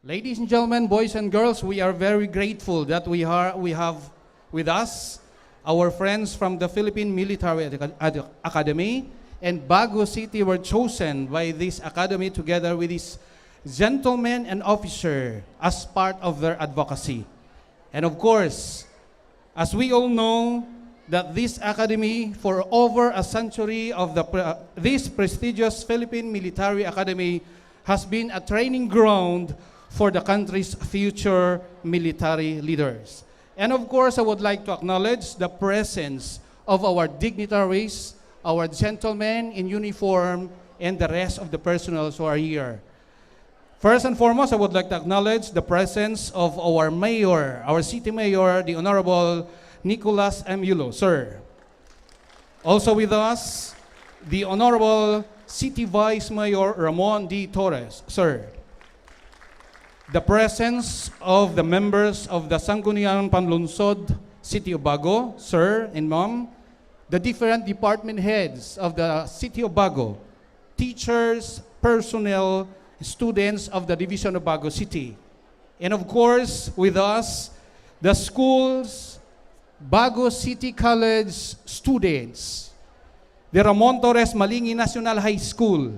Ladies and gentlemen, boys and girls, we are very grateful that we have with us our friends from the Philippine Military Academy, and Bago City were chosen by this academy together with this gentleman and officer as part of their advocacy. And of course, as we all know, that this academy for over a century of this prestigious Philippine Military Academy has been a training ground for the country's future military leaders. And of course, I would like to acknowledge the presence of our dignitaries, our gentlemen in uniform, and the rest of the personnel who are here. First and foremost, I would like to acknowledge the presence of our mayor, our city mayor, the Honorable Nicolas M. Yulo, sir. Also with us, the Honorable City Vice Mayor Ramon D. Torres, sir. The presence of the members of the Sangguniang Panlunsod, City of Bago, sir and ma'am, the different department heads of the City of Bago, teachers, personnel, students of the Division of Bago City. And of course, with us, the schools, Bago City College students, the Ramon Torres Malingi National High School,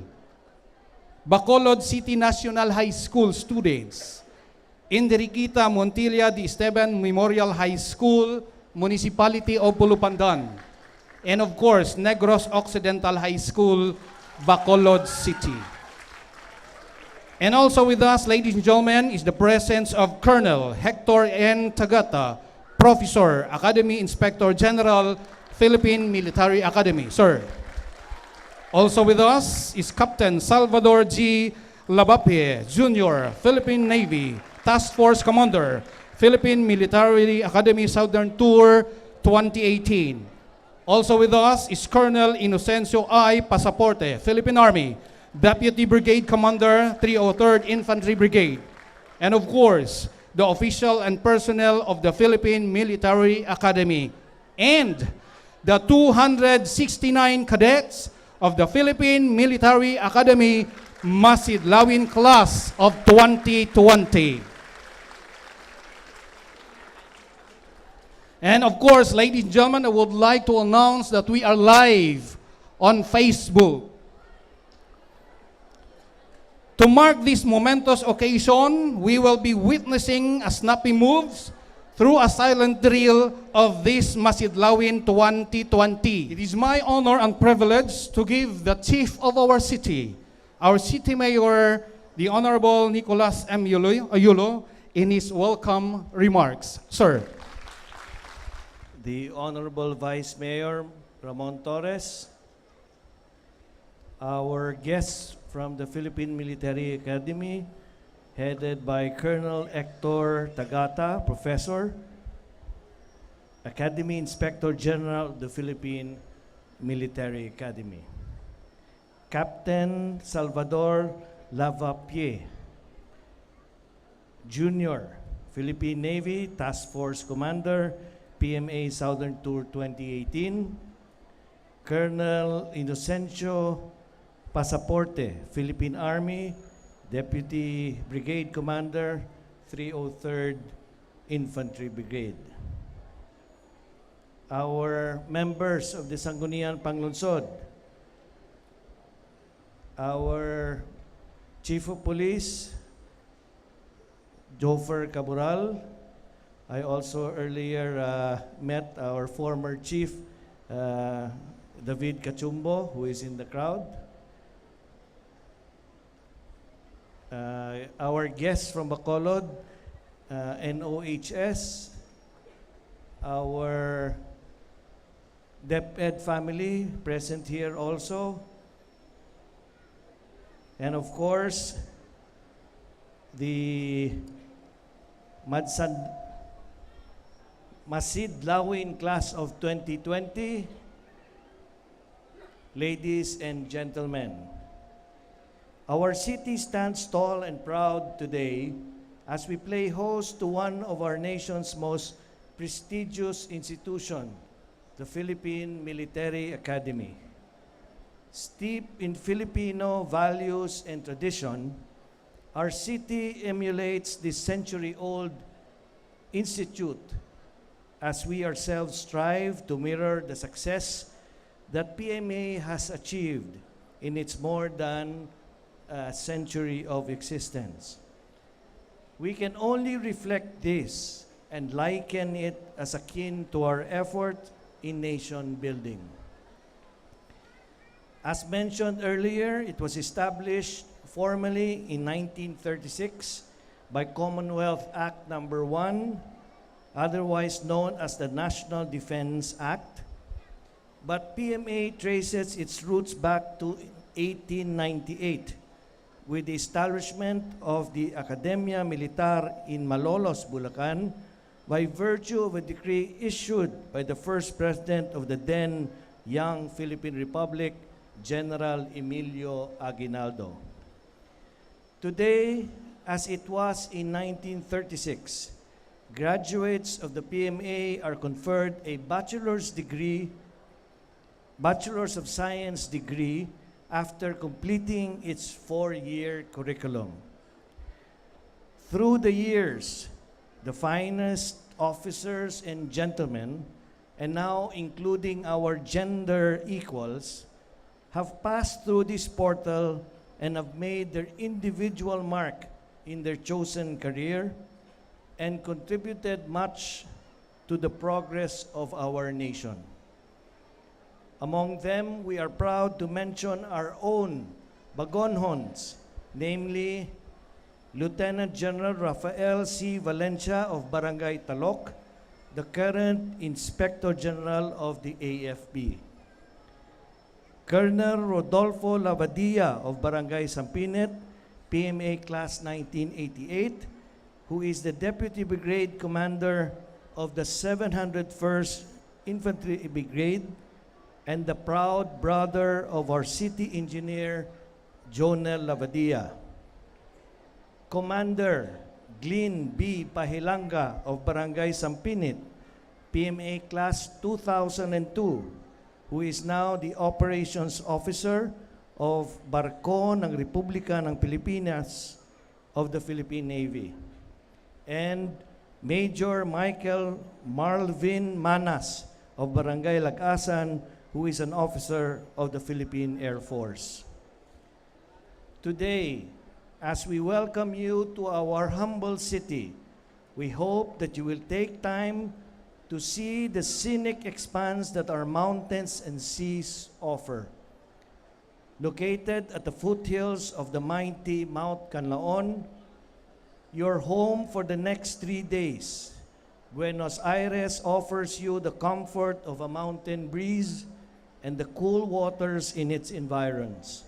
Bacolod City National High School students, Enriqueta Montilla de Esteban Memorial High School, Municipality of Pulupandan, and of course, Negros Occidental High School, Bacolod City. And also with us, ladies and gentlemen, is the presence of Colonel Hector N. Tagata, Professor, Academy Inspector General, Philippine Military Academy, sir. Also with us is Captain Salvador G. Labapie, Jr., Philippine Navy, Task Force Commander, Philippine Military Academy Southern Tour 2018. Also with us is Colonel Inocencio I. Pasaporte, Philippine Army, Deputy Brigade Commander, 303rd Infantry Brigade. And of course, the official and personnel of the Philippine Military Academy, and the 269 cadets of the Philippine Military Academy Masid Lawin Class of 2020. And of course, ladies and gentlemen, I would like to announce that we are live on Facebook. To mark this momentous occasion, we will be witnessing a snappy moves through a silent drill of this Masidlawin 2020. It is my honor and privilege to give the chief of our city mayor, the Honorable Nicolas M. Yulo, in his welcome remarks. Sir. The Honorable Vice Mayor Ramon Torres, our guests from the Philippine Military Academy, headed by Colonel Hector Tagata, Professor, Academy Inspector General of the Philippine Military Academy, Captain Salvador Lavapie, Jr., Philippine Navy Task Force Commander, PMA Southern Tour 2018, Colonel Inocencio Pasaporte, Philippine Army, Deputy Brigade Commander, 303rd Infantry Brigade. Our members of the Sangguniang Panlunsod, our Chief of Police, Joffer Caboral. I also earlier met our former Chief, David Cachumbo, who is in the crowd. Our guests from Bacolod, NOHS, our DepEd family present here also, and of course, the Masid Lawin Class of 2020, ladies and gentlemen. Our city stands tall and proud today as we play host to one of our nation's most prestigious institutions, the Philippine Military Academy. Steeped in Filipino values and tradition, Our city emulates this century-old institute as we ourselves strive to mirror the success that PMA has achieved in its more than a century of existence. We can only reflect this and liken it as akin to our effort in nation building. As mentioned earlier, it was established formally in 1936 by Commonwealth Act Number 1, otherwise known as the National Defense Act. But PMA traces its roots back to 1898 with the establishment of the Academia Militar in Malolos, Bulacan, by virtue of a decree issued by the first president of the then young Philippine Republic, General Emilio Aguinaldo. Today, as it was in 1936, graduates of the PMA are conferred a Bachelor of Science degree after completing its 4-year curriculum. Through the years, the finest officers and gentlemen, and now including our gender equals, have passed through this portal and have made their individual mark in their chosen career and contributed much to the progress of our nation. Among them, we are proud to mention our own Bagonhons, namely Lieutenant General Rafael C. Valencia of Barangay Talok, the current Inspector General of the AFP. Colonel Rodolfo Lavadia of Barangay Sampinet, PMA Class 1988, who is the Deputy Brigade Commander of the 701st Infantry Brigade and the proud brother of our city engineer, Jonel Lavadia. Commander Glyn B. Pahilanga of Barangay Sampinit, PMA Class 2002, who is now the Operations Officer of Barko ng Republika ng Pilipinas of the Philippine Navy. And Major Michael Marlvin Manas of Barangay Lagasan, who is an officer of the Philippine Air Force. Today, as we welcome you to our humble city, we hope that you will take time to see the scenic expanse that our mountains and seas offer. Located at the foothills of the mighty Mount Canlaon, your home for the next 3 days, Buenos Aires offers you the comfort of a mountain breeze and the cool waters in its environs.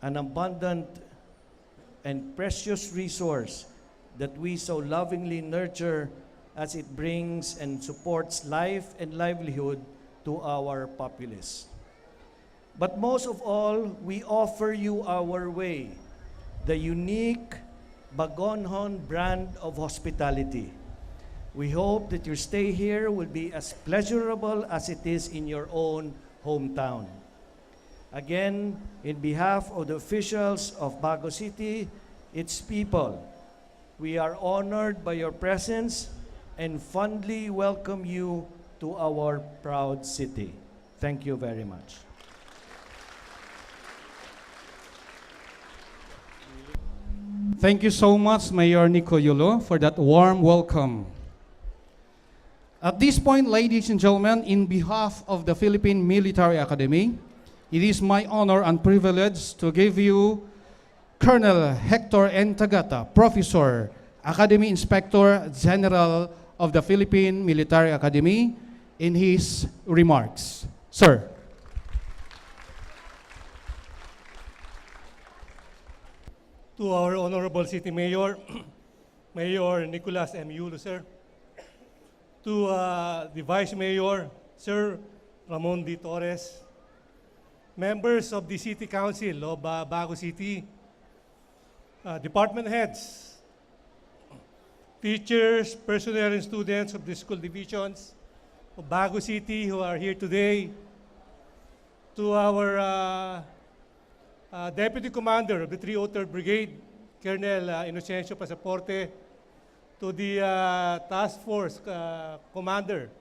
An abundant and precious resource that we so lovingly nurture as it brings and supports life and livelihood to our populace. But most of all, we offer you our way, the unique Bagonhon brand of hospitality. We hope that your stay here will be as pleasurable as it is in your own hometown. Again, in behalf of the officials of Bago City, its people, we are honored by your presence and fondly welcome you to our proud city. Thank you very much. Thank you so much, Mayor Nico Yulo, for that warm welcome. At this point, ladies and gentlemen, in behalf of the Philippine Military Academy, it is my honor and privilege to give you Colonel Hector N. Tagata, Professor, Academy Inspector General of the Philippine Military Academy, in his remarks. Sir. To our Honorable City Mayor, Mayor Nicolas M. Yulo, sir. To the Vice Mayor, Sir Ramon D. Torres. Members of the City Council of Bago City, department heads, teachers, personnel, and students of the school divisions of Bago City who are here today, to our Deputy Commander of the 303rd Brigade, Colonel Inocencio Pasaporte, to the Task Force Commander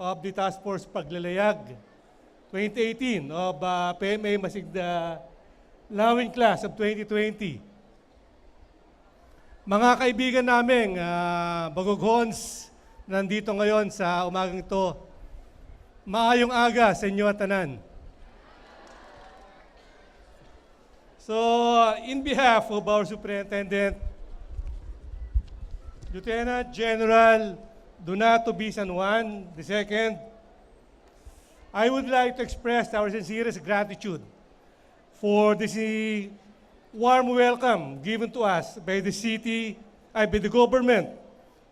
of the Task Force Paglalayag 2018 of PMA Masigda Lawin Class of 2020. Mga kaibigan namin, Bagoghons, nandito ngayon sa umagang ito, maayong aga sa inyo at tanan. So, in behalf of our Superintendent, Lieutenant General Donato B. San Juan II, I would like to express our sincerest gratitude for this warm welcome given to us by the city, by the government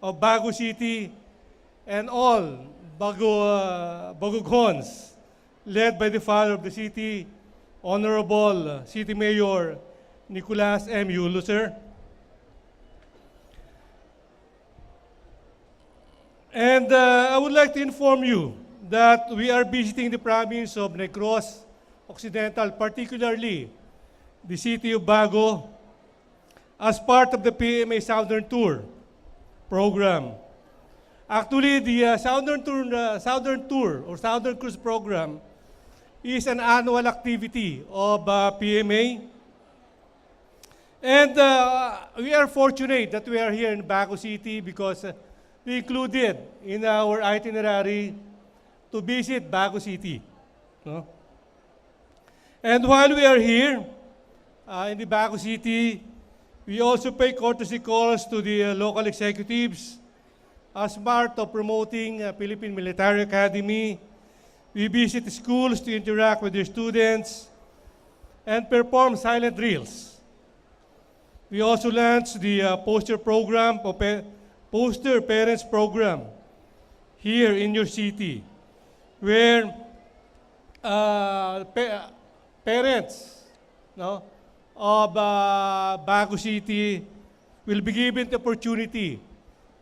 of Bago City and all Bagoghons, led by the father of the city, Honorable City Mayor Nicolas M. Yulo, sir. And I would like to inform you that we are visiting the province of Negros Occidental, particularly the city of Bago, as part of the PMA Southern Tour program. Actually, the Southern Tour or Southern Cruise program is an annual activity of PMA. And we are fortunate that we are here in Bago City because we included in our itinerary to visit Bago City. No? And while we are here in the Bago City, we also pay courtesy calls to the local executives as part of promoting Philippine Military Academy. We visit schools to interact with their students and perform silent drills. We also launched the poster program, poster parents program here in your city, where parents of Bago City will be given the opportunity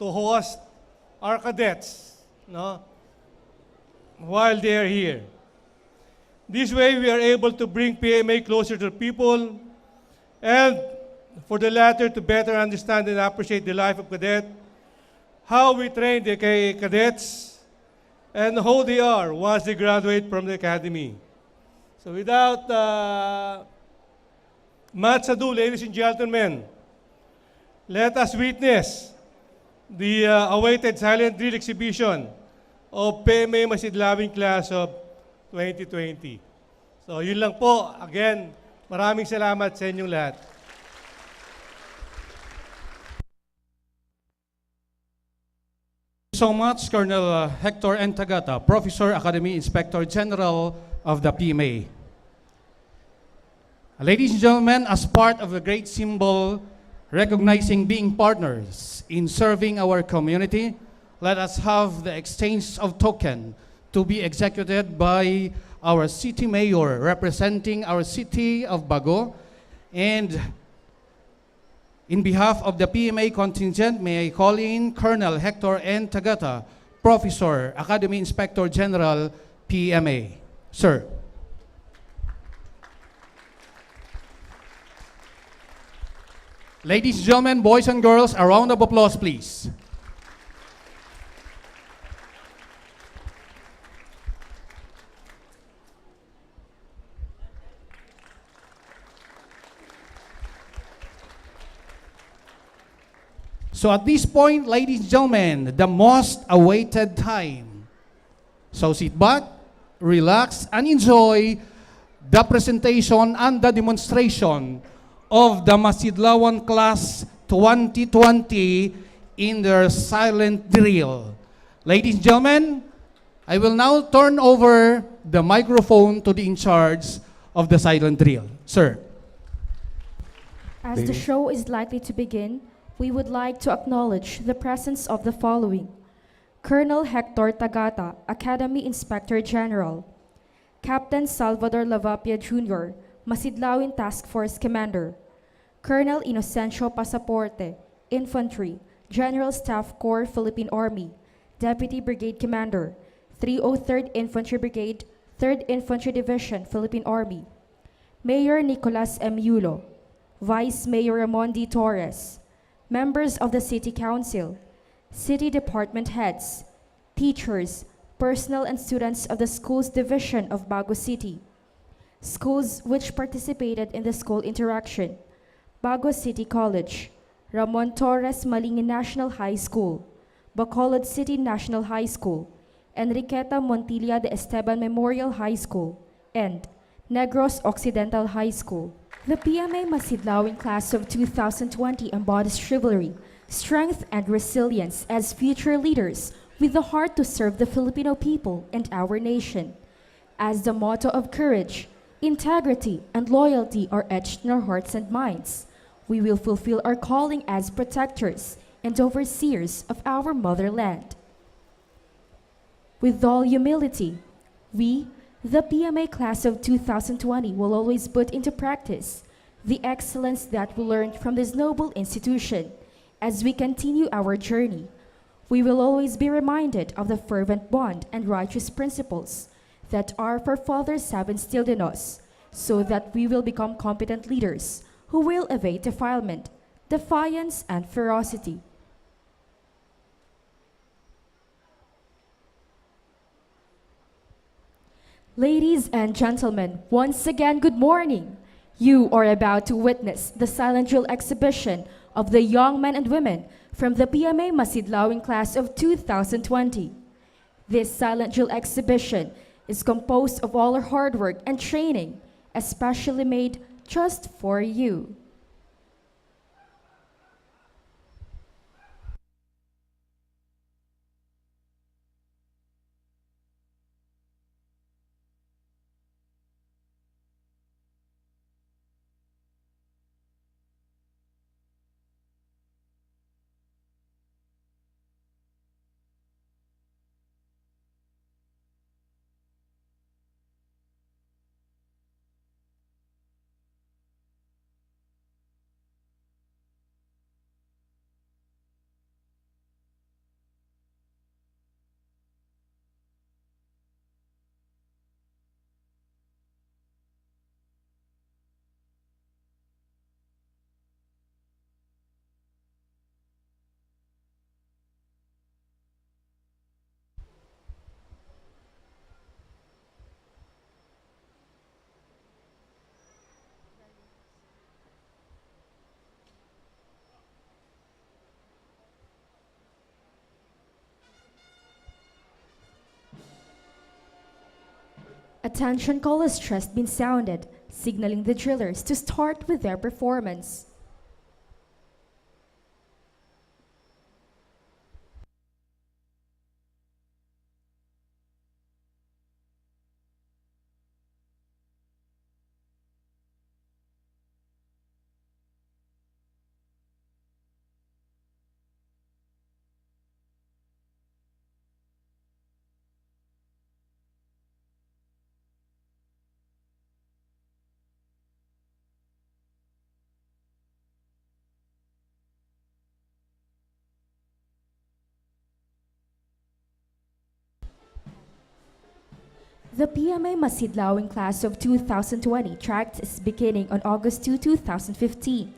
to host our cadets while they are here. This way, we are able to bring PMA closer to people and for the latter to better understand and appreciate the life of cadet, how we train the cadets, and who they are once they graduate from the academy. So without much ado, ladies and gentlemen, let us witness the awaited silent drill exhibition of PMA Masidlawin Class of 2020. So yun lang po. Again, maraming salamat sa inyong lahat. So much, Colonel Hector N. Tagata, Professor, Academy Inspector General of the PMA. Ladies and gentlemen, as part of a great symbol recognizing being partners in serving our community, let us have the exchange of token to be executed by our city mayor representing our city of Bago. And in behalf of the PMA contingent, may I call in Colonel Hector N. Tagata, Professor, Academy Inspector General, PMA. Sir. Ladies and gentlemen, boys and girls, a round of applause, please. So at this point, ladies and gentlemen, the most awaited time. So sit back, relax, and enjoy the presentation and the demonstration of the Masidlawan Class 2020 in their silent drill. Ladies and gentlemen, I will now turn over the microphone to the in charge of the silent drill. Sir. As the show is likely to begin, we would like to acknowledge the presence of the following: Colonel Hector Tagata, Academy Inspector General; Captain Salvador Lavapia Jr., Masidlawin Task Force Commander; Colonel Inocencio Pasaporte, Infantry, General Staff Corps, Philippine Army, Deputy Brigade Commander, 303rd Infantry Brigade, 3rd Infantry Division, Philippine Army; Mayor Nicolas M. Yulo; Vice Mayor Ramon D. Torres, members of the City Council, City Department heads, teachers, personnel and students of the Schools Division of Bago City, schools which participated in the school interaction: Bago City College, Ramon Torres Malingin National High School, Bacolod City National High School, Enriqueta Montilla de Esteban Memorial High School, and Negros Occidental High School. The PMA Masidlawing Class of 2020 embodies chivalry, strength, and resilience as future leaders with the heart to serve the Filipino people and our nation. As the motto of courage, integrity, and loyalty are etched in our hearts and minds, we will fulfill our calling as protectors and overseers of our motherland. With all humility, we, the PMA Class of 2020, will always put into practice the excellence that we learned from this noble institution. As we continue our journey, we will always be reminded of the fervent bond and righteous principles that our forefathers have instilled in us, so that we will become competent leaders who will evade defilement, defiance, and ferocity. Ladies and gentlemen, once again, good morning. You are about to witness the silent drill exhibition of the young men and women from the PMA Masidlawing Class of 2020. This silent drill exhibition is composed of all our hard work and training, especially made just for you. Attention call has just been sounded, signaling the drillers to start with their performance. The PMA Masidlawing Class of 2020 tracked its beginning on August 2, 2015.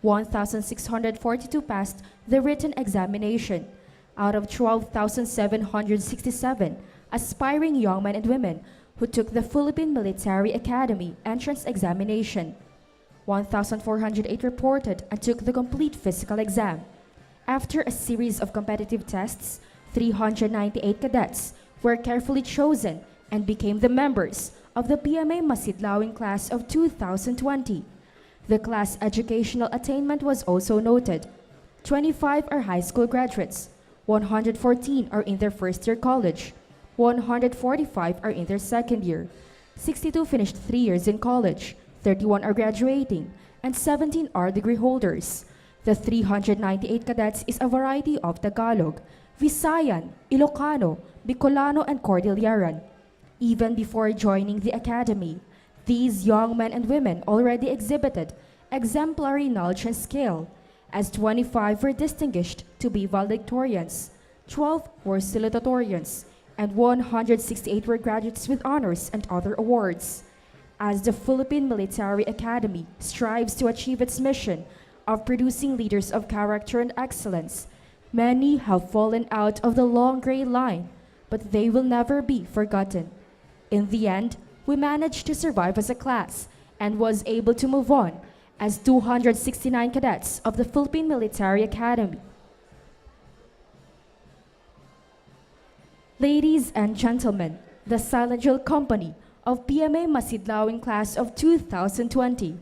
1,642 passed the written examination. Out of 12,767 aspiring young men and women who took the Philippine Military Academy entrance examination, 1,408 reported and took the complete physical exam. After a series of competitive tests, 398 cadets were carefully chosen and became the members of the PMA Masidlawing Class of 2020. The class educational attainment was also noted. 25 are high school graduates, 114 are in their first year college, 145 are in their second year, 62 finished 3 years in college, 31 are graduating, and 17 are degree holders. The 398 cadets is a variety of Tagalog, Visayan, Ilocano, Bicolano, and Cordilleran. Even before joining the academy, these young men and women already exhibited exemplary knowledge and skill, as 25 were distinguished to be valedictorians, 12 were salutatorians, and 168 were graduates with honors and other awards. As the Philippine Military Academy strives to achieve its mission of producing leaders of character and excellence, many have fallen out of the long gray line, but they will never be forgotten. In the end, we managed to survive as a class and was able to move on as 269 cadets of the Philippine Military Academy. Ladies and gentlemen, the Silent Drill Company of PMA Masidlawing Class of 2020.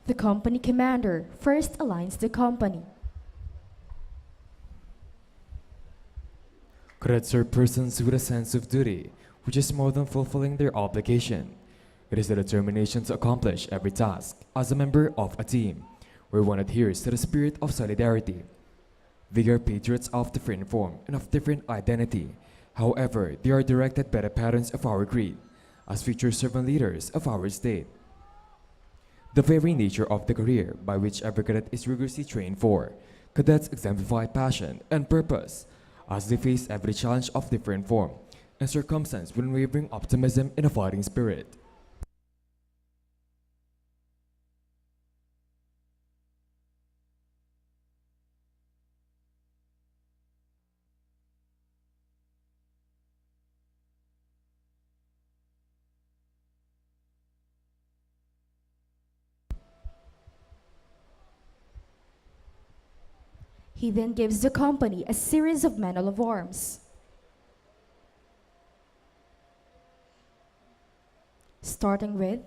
The company commander first aligns the company. Cadets are persons with a sense of duty, which is more than fulfilling their obligation. It is the determination to accomplish every task as a member of a team, where one adheres to the spirit of solidarity. They are patriots of different form and of different identity. However, they are directed by the patterns of our creed, as future servant leaders of our state. The very nature of the career by which every cadet is rigorously trained for, cadets exemplify passion and purpose as they face every challenge of different form and circumstance with unwavering optimism and a fighting spirit. He then gives the company a series of medal of arms. Starting with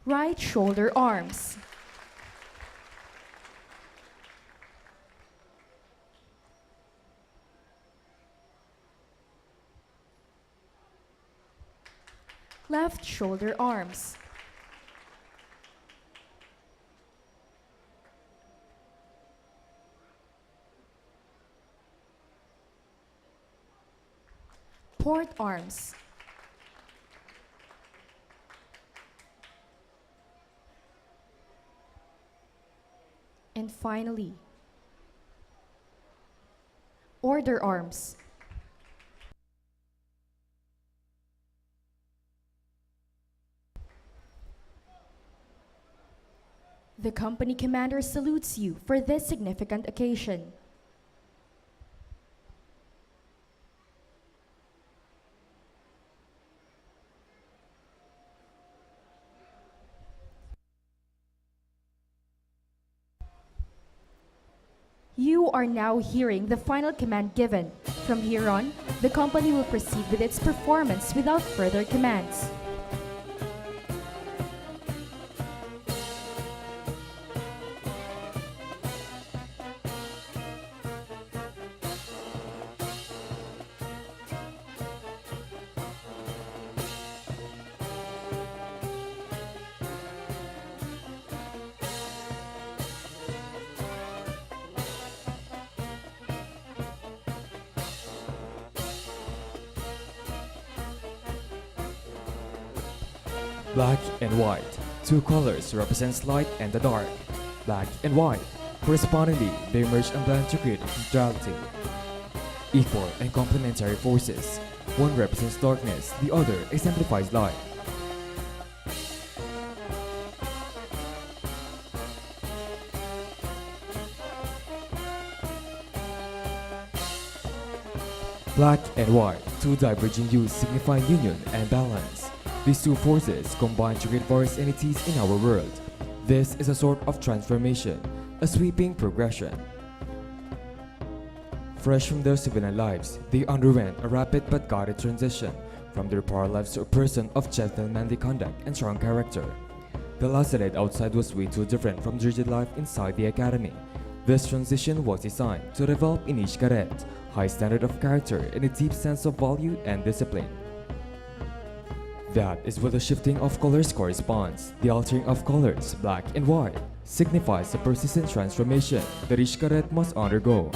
right shoulder arms, left shoulder arms, port arms, and finally, order arms. The company commander salutes you for this significant occasion. You are now hearing the final command given. From here on, the company will proceed with its performance without further commands. Black and white, two colors represents light and the dark. Black and white, correspondingly, they merge and blend to create neutrality. Equal and complementary forces. One represents darkness, the other exemplifies light. Black and white, two diverging hues signifying union and balance. These two forces combine to create various entities in our world. This is a sort of transformation, a sweeping progression. Fresh from their civilian lives, they underwent a rapid but guided transition from their prior lives to a person of gentlemanly conduct and strong character. The life they led outside was way too different from the rigid life inside the academy. This transition was designed to develop in each cadet high standard of character and a deep sense of value and discipline. That is what the shifting of colors corresponds. The altering of colors, black and white, signifies the persistent transformation that each cadet must undergo.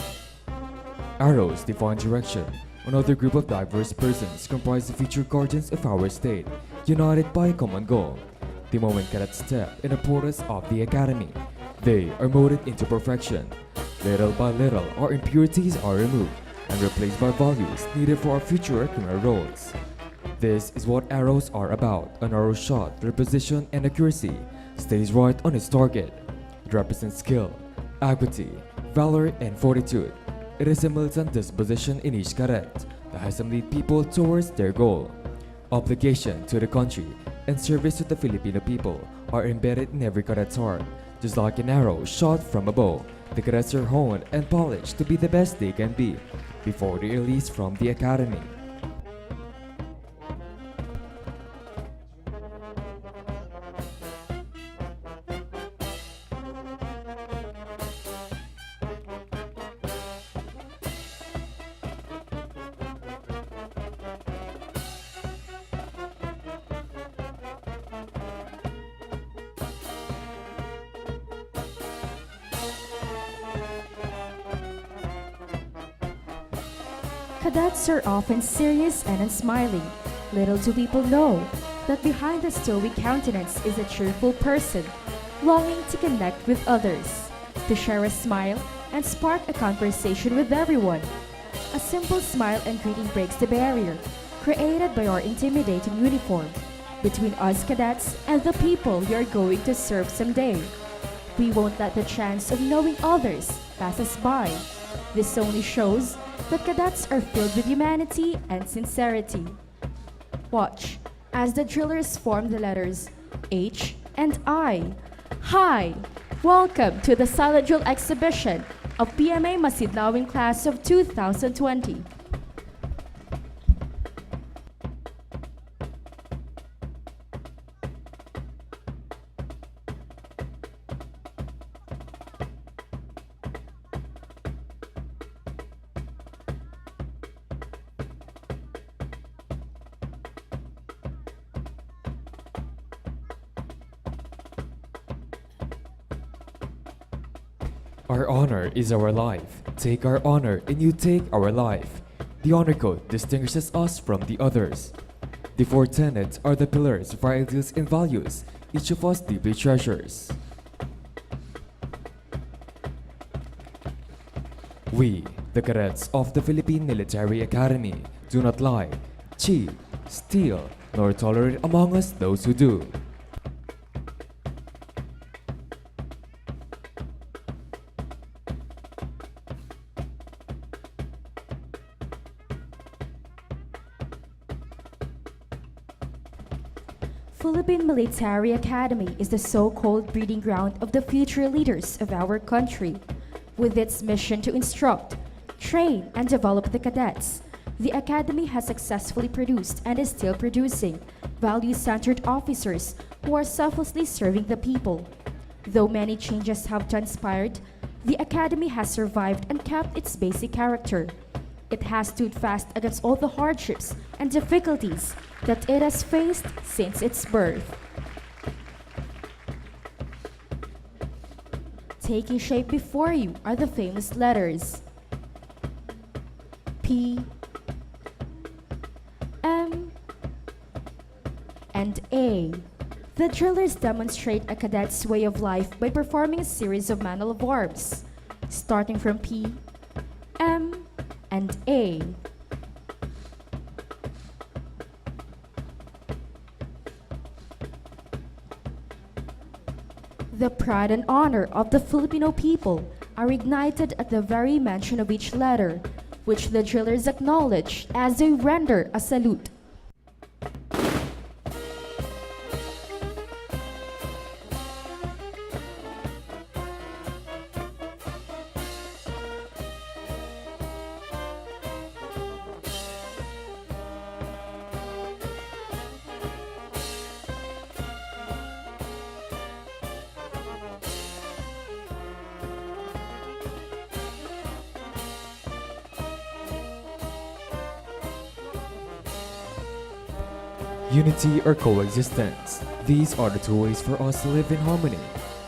Arrows define direction. Another group of diverse persons comprise the future guardians of our state, united by a common goal. The moment cadets step in the portals of the academy, they are molded into perfection. Little by little, our impurities are removed and replaced by values needed for our future criminal roles. This is what arrows are about. An arrow shot with precision and accuracy stays right on its target. It represents skill, equity, valor, and fortitude. It is a militant disposition in each cadet that has to lead people towards their goal. Obligation to the country and service to the Filipino people are embedded in every cadet's heart. Just like an arrow shot from a bow, the cadets are honed and polished to be the best they can be before they release from the academy. Cadets are often serious and unsmiling. Little do people know that behind the stoic countenance is a cheerful person, longing to connect with others, to share a smile and spark a conversation with everyone. A simple smile and greeting breaks the barrier created by our intimidating uniform between us cadets and the people we are going to serve someday. We won't let the chance of knowing others pass us by. This only shows that cadets are filled with humanity and sincerity. Watch as the drillers form the letters H and I. Hi! Welcome to the silent drill exhibition of PMA Masidlawin class of 2020. Our honor is our life. Take our honor and you take our life. The honor code distinguishes us from the others. The four tenets are the pillars of our ideals and values each of us deeply treasures. We, the cadets of the Philippine Military Academy, do not lie, cheat, steal, nor tolerate among us those who do. Philippine Military Academy is the so-called breeding ground of the future leaders of our country. With its mission to instruct, train, and develop the cadets, the Academy has successfully produced and is still producing value-centered officers who are selflessly serving the people. Though many changes have transpired, the Academy has survived and kept its basic character. It has stood fast against all the hardships and difficulties that it has faced since its birth. Taking shape before you are the famous letters P, M, and A. The drillers demonstrate a cadet's way of life by performing a series of manual of arms, starting from P, M, and A. The pride and honor of the Filipino people are ignited at the very mention of each letter, which the drillers acknowledge as they render a salute. Unity or coexistence. These are the two ways for us to live in harmony.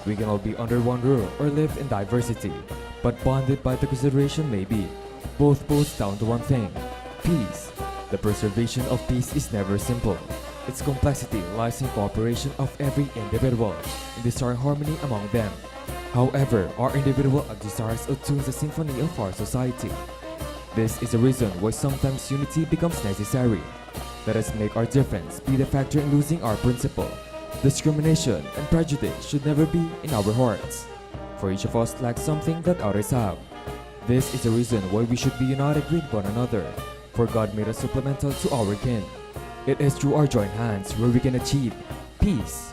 We can all be under one roof or live in diversity, but bonded by the consideration may be. Both boils down to one thing: peace. The preservation of peace is never simple. Its complexity lies in cooperation of every individual, in desiring harmony among them. However, our individual desires attunes the symphony of our society. This is the reason why sometimes unity becomes necessary. Let us make our difference be the factor in losing our principle. Discrimination and prejudice should never be in our hearts, for each of us lacks something that others have. This is the reason why we should be united with one another, for God made us supplemental to our kin. It is through our joint hands where we can achieve peace.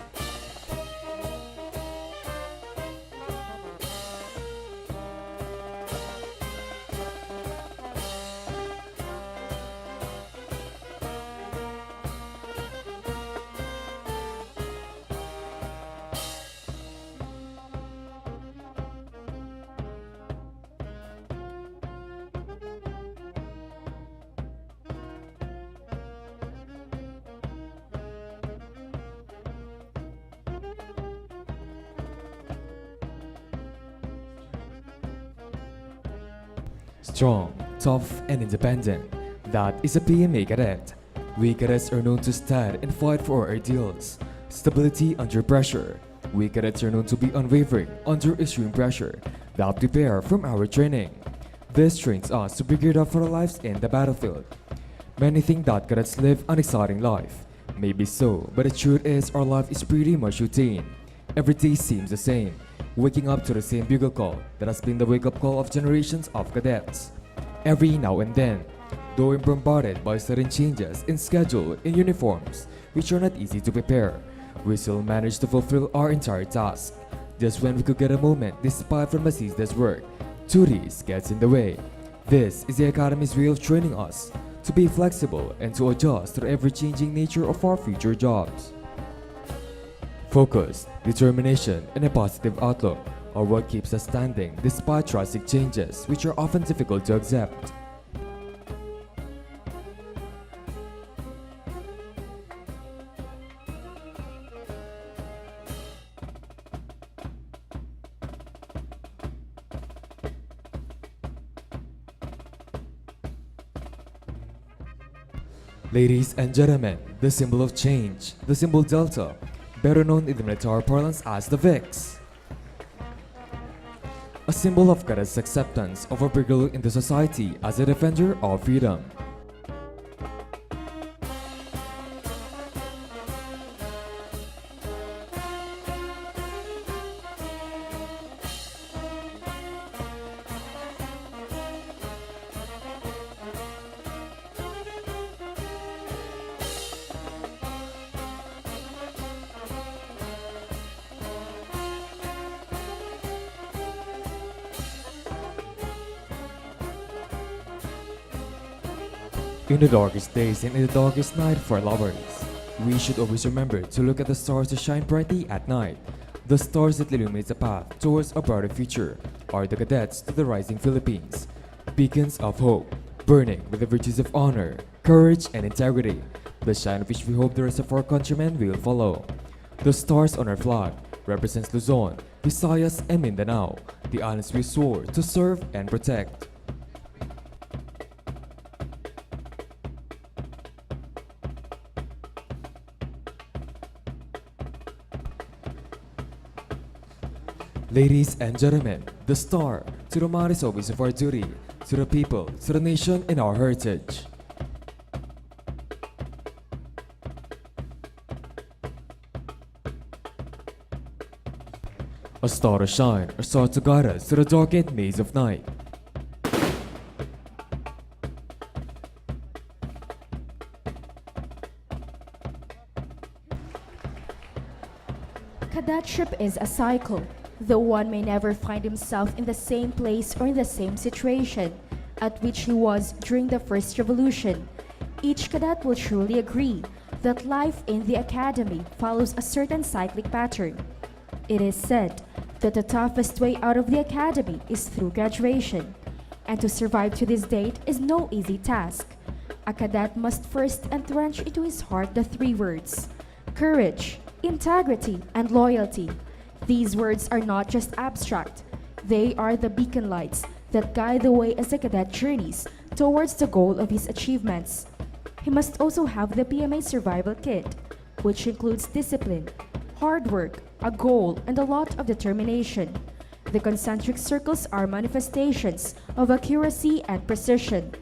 Strong, tough, and independent. That is a PMA cadet. We cadets are known to stand and fight for our ideals. Stability under pressure. We cadets are known to be unwavering under extreme pressure that we bear from our training. This trains us to be geared up for our lives in the battlefield. Many think that cadets live an exciting life. Maybe so, but the truth is our life is pretty much routine. Every day seems the same. Waking up to the same bugle call that has been the wake-up call of generations of cadets. Every now and then, though we're bombarded by sudden changes in schedule in uniforms, which are not easy to prepare, we still manage to fulfill our entire task. Just when we could get a moment despite from a ceaseless work, duties gets in the way. This is the Academy's way of training us to be flexible and to adjust to the ever-changing nature of our future jobs. Focus, determination, and a positive outlook are what keeps us standing despite drastic changes which are often difficult to accept. Ladies and gentlemen, the symbol of change, the symbol Delta, better known in the military parlance as the VIX. A symbol of cadets' acceptance of a bigger in the society as a defender of freedom. In the darkest days and in the darkest night for lovers, we should always remember to look at the stars that shine brightly at night. The stars that illuminate the path towards a brighter future are the cadets to the rising Philippines, beacons of hope, burning with the virtues of honor, courage, and integrity, the shine of which we hope the rest of our countrymen will follow. The stars on our flag represents Luzon, Visayas, and Mindanao, the islands we swore to serve and protect. Ladies and gentlemen, the star to the man is always of our duty, to the people, to the nation, and our heritage. A star to shine, a star to guide us to the darkened maze of night. Cadetship is a cycle. Though one may never find himself in the same place or in the same situation at which he was during the first revolution, each cadet will surely agree that life in the academy follows a certain cyclic pattern. It is said that the toughest way out of the academy is through graduation, and to survive to this date is no easy task. A cadet must first entrench into his heart the three words: courage, integrity, and loyalty. These words are not just abstract, they are the beacon lights that guide the way as a cadet journeys towards the goal of his achievements. He must also have the PMA survival kit, which includes discipline, hard work, a goal, and a lot of determination. The concentric circles are manifestations of accuracy and precision.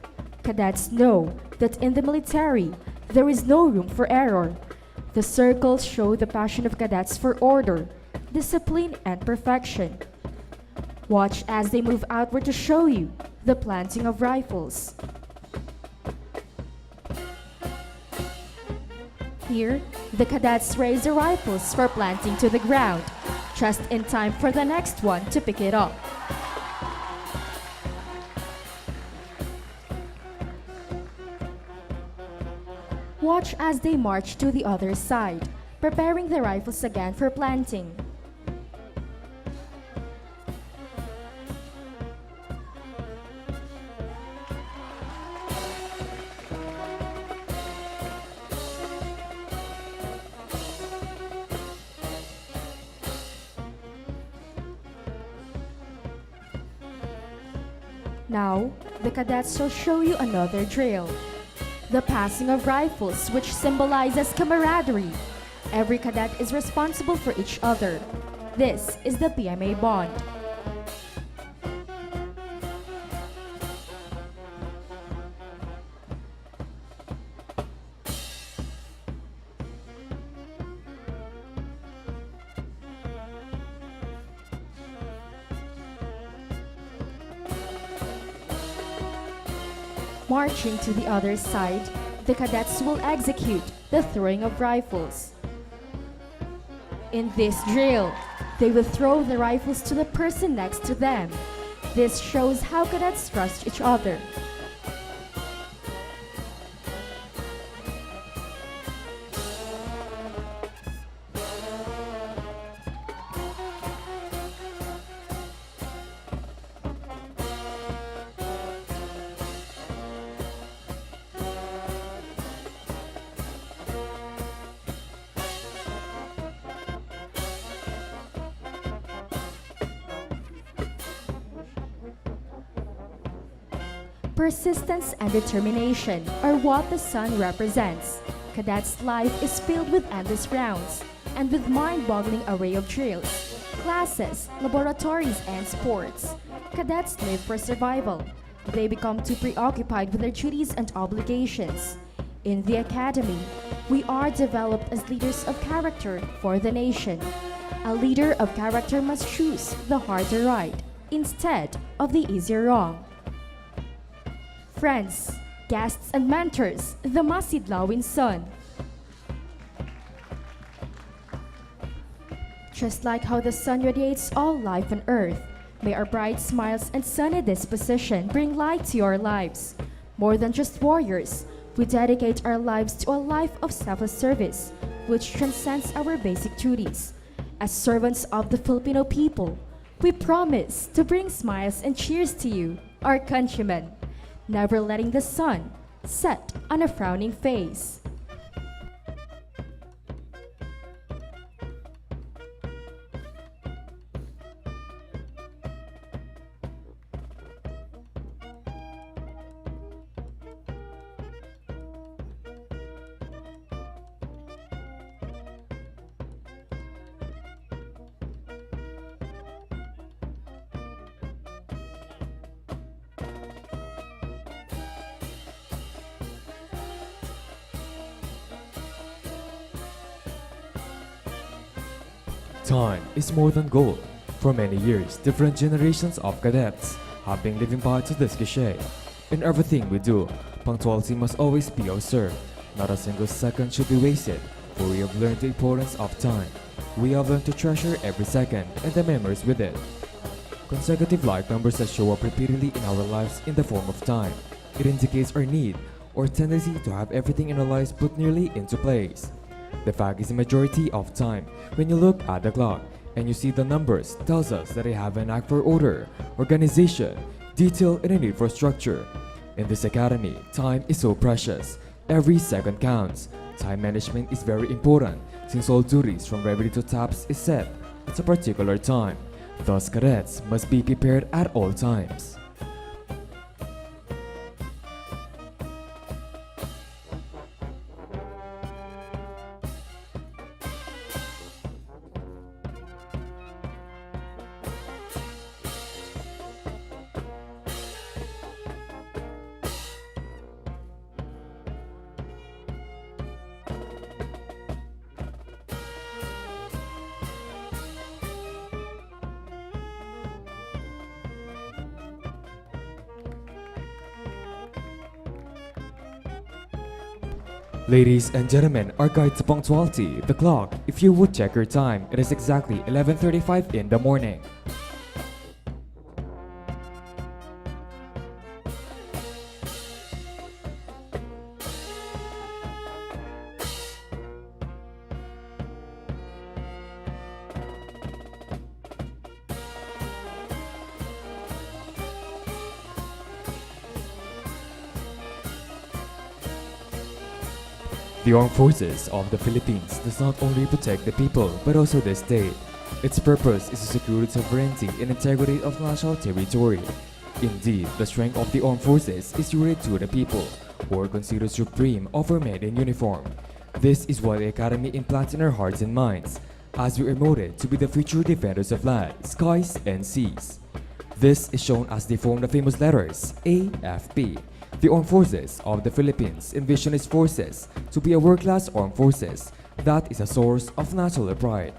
Cadets know that in the military, there is no room for error. The circles show the passion of cadets for order, discipline, and perfection. Watch as they move outward to show you the planting of rifles. Here, the cadets raise the rifles for planting to the ground, just in time for the next one to pick it up. Watch as they march to the other side, preparing the rifles again for planting. Now, the cadets shall show you another drill. The passing of rifles, which symbolizes camaraderie. Every cadet is responsible for each other. This is the PMA bond. Marching to the other side, the cadets will execute the throwing of rifles. In this drill, they will throw the rifles to the person next to them. This shows how cadets trust each other. Persistence and determination are what the sun represents. Cadets' life is filled with endless rounds and with mind-boggling array of drills, classes, laboratories, and sports. Cadets live for survival. They become too preoccupied with their duties and obligations. In the academy, we are developed as leaders of character for the nation. A leader of character must choose the harder right instead of the easier wrong. Friends, guests, and mentors, the masidlawin sun. Just like how the sun radiates all life on earth, may our bright smiles and sunny disposition bring light to your lives. More than just warriors, we dedicate our lives to a life of selfless service, which transcends our basic duties. As servants of the Filipino people, we promise to bring smiles and cheers to you, our countrymen, never letting the sun set on a frowning face. Time is more than gold. For many years, different generations of cadets have been living by to this cliche. In everything we do, punctuality must always be observed. Not a single second should be wasted, for we have learned the importance of time. We have learned to treasure every second and the memories with it. Consecutive like numbers that show up repeatedly in our lives in the form of time. It indicates our need or tendency to have everything in our lives put nearly into place. The fact is the majority of time, when you look at the clock and you see the numbers, tells us that they have an act for order, organization, detail, and a need for structure. In this academy, time is so precious. Every second counts. Time management is very important since all duties from revenue to taps is set at a particular time. Thus, cadets must be prepared at all times. Ladies and gentlemen, our guide to punctuality, the clock. If you would check your time, it is exactly 11:35 in the morning. The Armed Forces of the Philippines does not only protect the people but also the state. Its purpose is to secure the sovereignty and integrity of national territory. Indeed, the strength of the Armed Forces is rooted to the people, who are considered supreme over men in uniform. This is what the Academy implants in our hearts and minds, as we are molded to be the future defenders of land, skies, and seas. This is shown as they form the famous letters AFP. The Armed Forces of the Philippines envision its forces to be a world-class armed forces that is a source of national pride.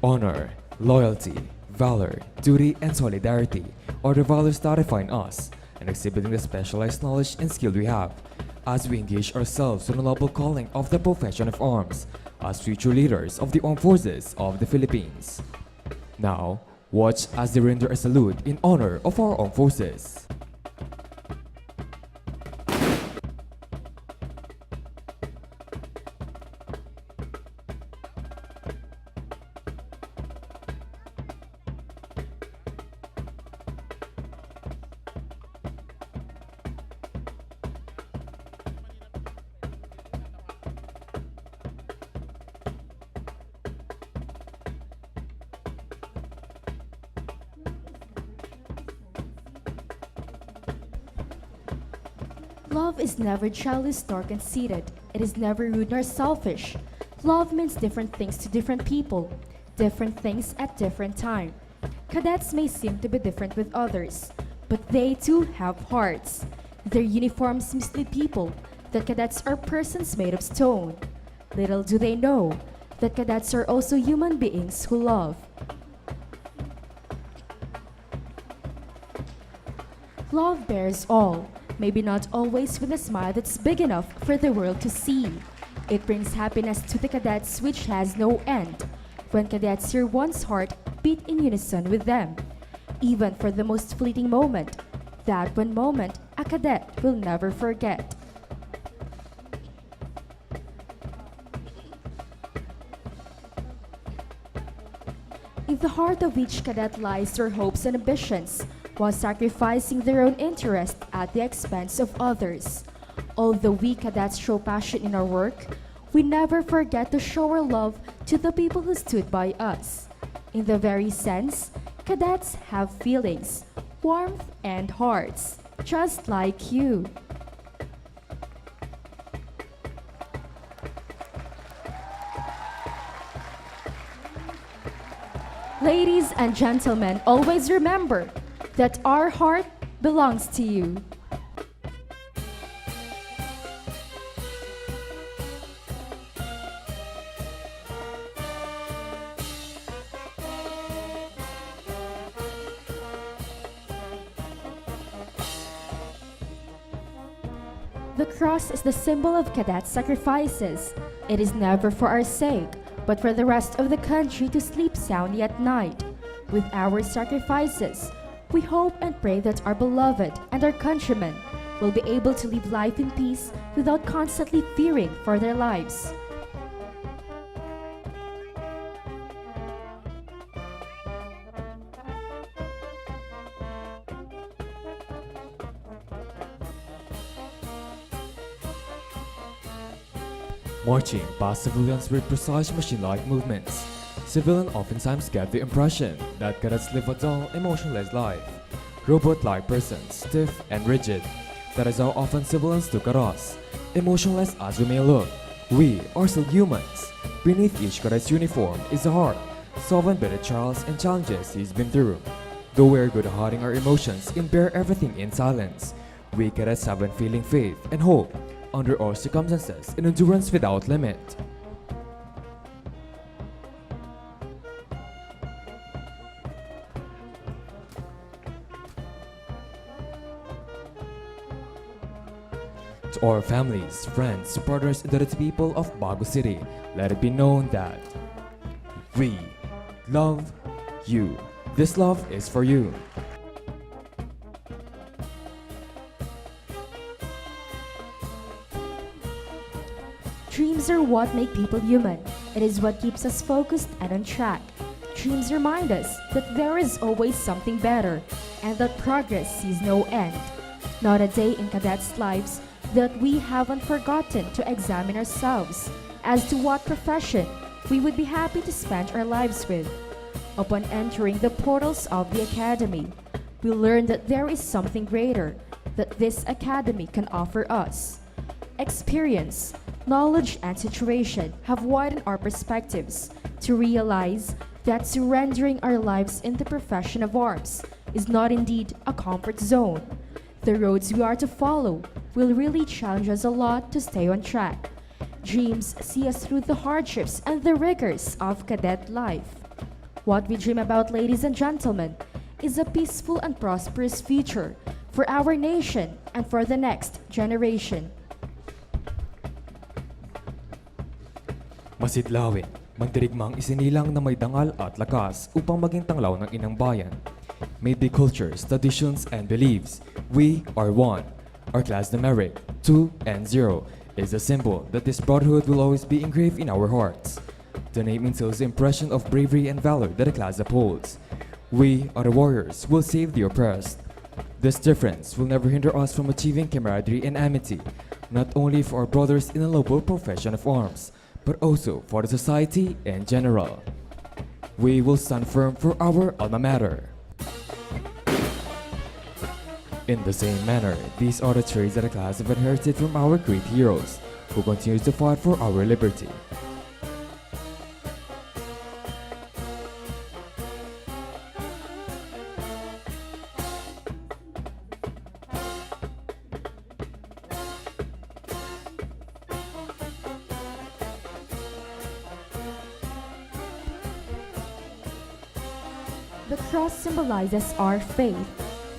Honor, loyalty, valor, duty, and solidarity are the values that define us, and exhibiting the specialized knowledge and skill we have as we engage ourselves in the noble calling of the profession of arms as future leaders of the Armed Forces of the Philippines. Now, watch as they render a salute in honor of our armed forces. Love is never jealous nor conceited. It is never rude nor selfish. Love means different things to different people, different things at different time. Cadets may seem to be different with others, but they too have hearts. Their uniforms mislead people that cadets are persons made of stone. Little do they know that cadets are also human beings who love. Love bears all, maybe not always with a smile that's big enough for the world to see. It brings happiness to the cadets which has no end. When cadets hear one's heart beat in unison with them, even for the most fleeting moment, that one moment a cadet will never forget. In the heart of each cadet lies their hopes and ambitions, while sacrificing their own interest at the expense of others. Although we cadets show passion in our work, we never forget to show our love to the people who stood by us. In the very sense, cadets have feelings, warmth, and hearts, just like you. Ladies and gentlemen, always remember that our heart belongs to you. The cross is the symbol of cadet sacrifices. It is never for our sake, but for the rest of the country to sleep soundly at night. With our sacrifices, we hope and pray that our beloved and our countrymen will be able to live life in peace without constantly fearing for their lives. marching past civilians with precise machine-like movements. Civilians oftentimes get the impression that cadets live a dull, emotionless life. Robot-like persons, stiff and rigid. That is how often civilians look at us. Emotionless as we may look, we are still humans. Beneath each cadet's uniform is a heart, solvent by the trials and challenges he's been through. Though we're good at hiding our emotions and bear everything in silence, we cadets have been feeling faith and hope under all circumstances and endurance without limit. To our families, friends, supporters, and the people of Bago City, let it be known that we love you. This love is for you. Dreams are what make people human. It is what keeps us focused and on track. Dreams remind us that there is always something better and that progress sees no end. Not a day in cadets' lives that we haven't forgotten to examine ourselves as to what profession we would be happy to spend our lives with. Upon entering the portals of the academy, we learn that there is something greater that this academy can offer us. Experience, knowledge, and situation have widened our perspectives to realize that surrendering our lives in the profession of arms is not indeed a comfort zone. The roads we are to follow will really challenge us a lot to stay on track. Dreams see us through the hardships and the rigors of cadet life. What we dream about, ladies and gentlemen, is a peaceful and prosperous future for our nation and for the next generation. Masidlawin, magdirigmang isinilang na may dangal at lakas upang maging tanglaw ng inang bayan. May be cultures, traditions, and beliefs, we are one. Our class numeric, 2 and 0, is a symbol that this brotherhood will always be engraved in our hearts. The name entails the impression of bravery and valor that the class upholds. We are the warriors who will save the oppressed. This difference will never hinder us from achieving camaraderie and amity, not only for our brothers in the noble profession of arms, but also for the society in general. We will stand firm for our alma mater. In the same manner, these are the traits that the class have inherited from our great heroes, who continue to fight for our liberty. The cross symbolizes our faith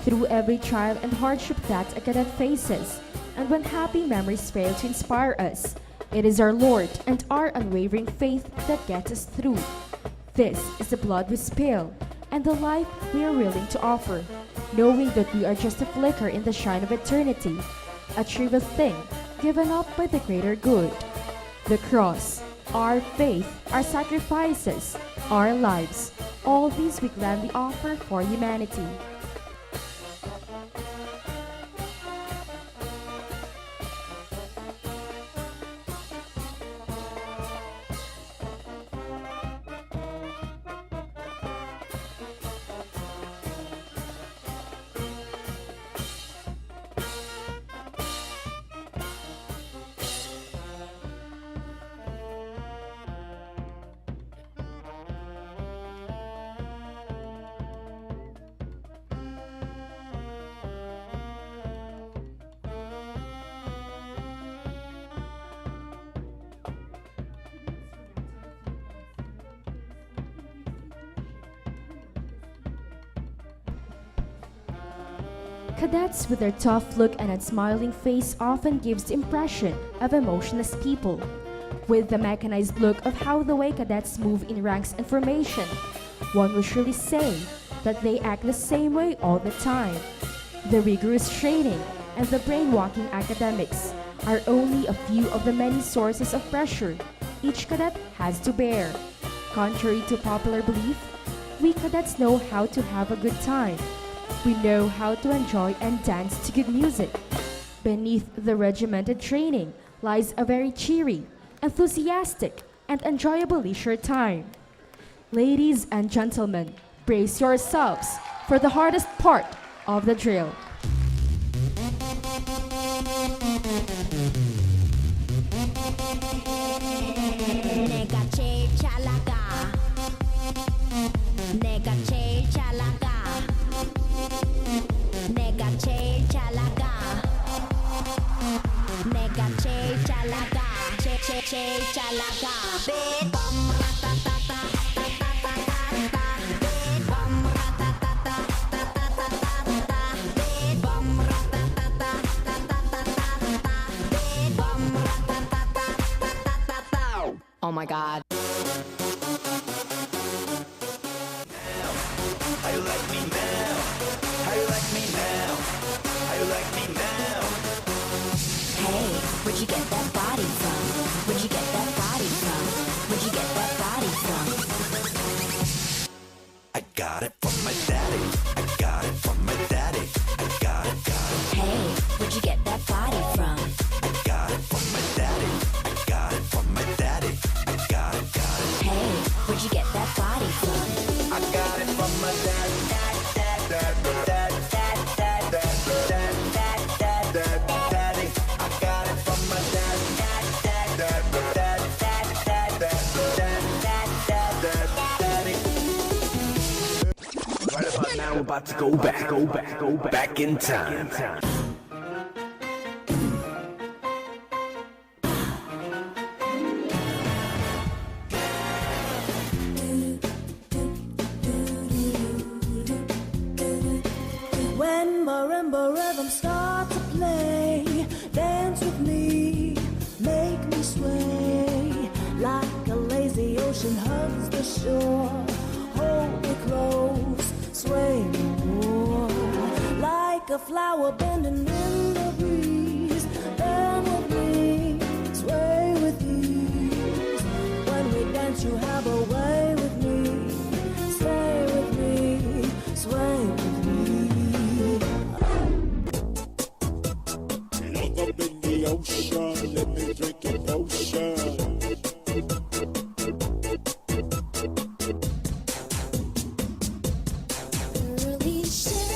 through every trial and hardship that a cadet faces, and when happy memories fail to inspire us, it is our Lord and our unwavering faith that gets us through. This is the blood we spill and the life we are willing to offer, knowing that we are just a flicker in the shine of eternity, a trivial thing given up by the greater good. The cross, our faith, our sacrifices, our lives, all these we gladly offer for humanity. Cadets with their tough look and a smiling face often gives the impression of emotionless people. With the mechanized look of how the way cadets move in ranks and formation, one will surely say that they act the same way all the time. The rigorous training and the brainwalking academics are only a few of the many sources of pressure each cadet has to bear. Contrary to popular belief, we cadets know how to have a good time. We know how to enjoy and dance to good music. Beneath the regimented training lies a very cheery, enthusiastic, and enjoyable leisure time. Ladies and gentlemen, brace yourselves for the hardest part of the drill. 내가 제일 잘 나가 내가 제일 잘 나가 내가 제일 잘 나가 내가 제일 잘 나가 제일 잘 나가 빅범 라따따따 따따따따따 빅범 라따따따 따따따따따 빅범 라따따따 따따따따따 빅범 라따따따 Oh my God. How you like me now? How you like me now? How you like me now? Hey, where'd you get that body from? Where'd you get that body from? Where'd you get that body from? I got it from my daddy. I got it from my daddy. I got it, got it. Hey, where'd you get that body from? I got it from my daddy. I got it from my daddy. I got it, got it. Hey, where'd you get that body from? I got it from my dad. Daddy. I got it from my dad. Daddy. Right about now, we're about to go back in time. When marimba rhythms start to play, dance with me, make me sway. Like a lazy ocean hugs the shore, hold me close, sway me more. Like a flower bending in the breeze, bend with me, sway with ease. When we dance you have a way with me, stay with me, sway with me. Up in the ocean, let me drink your potion. Early shades